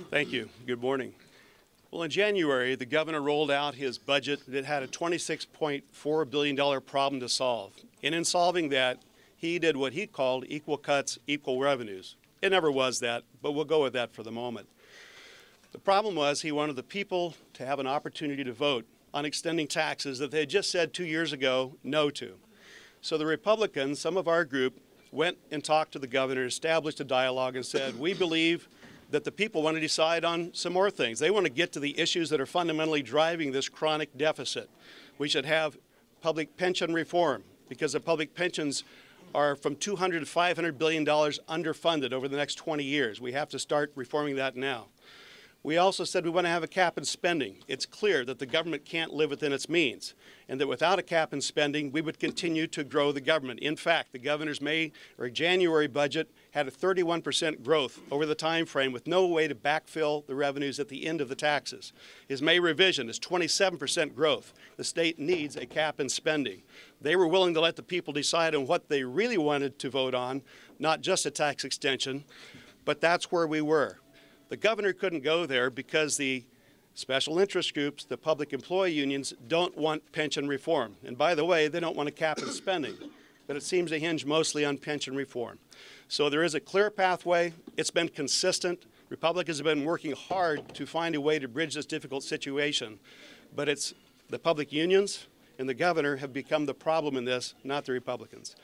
Thank you. Good morning. Well, in January, the governor rolled out his budget that had a $26.4 billion problem to solve. And in solving that, he did what he called equal cuts, equal revenues. It never was that, but we'll go with that for the moment. The problem was he wanted the people to have an opportunity to vote on extending taxes that they had just said 2 years ago no to. So the Republicans, some of our group, went and talked to the governor, established a dialogue and said, we believe that the people want to decide on some more things. They want to get to the issues that are fundamentally driving this chronic deficit. We should have public pension reform because the public pensions are from $200 to $500 billion underfunded over the next 20 years. We have to start reforming that now. We also said we want to have a cap in spending. It's clear that the government can't live within its means, and that without a cap in spending, we would continue to grow the government. In fact, the governor's January budget had a 31% growth over the time frame with no way to backfill the revenues at the end of the taxes. His May revision is 27% growth. The state needs a cap in spending. They were willing to let the people decide on what they really wanted to vote on, not just a tax extension, but that's where we were. The governor couldn't go there because the special interest groups, the public employee unions, don't want pension reform. And by the way, they don't want a cap in spending, but it seems to hinge mostly on pension reform. So there is a clear pathway. It's been consistent. Republicans have been working hard to find a way to bridge this difficult situation, but it's the public unions and the governor have become the problem in this, not the Republicans.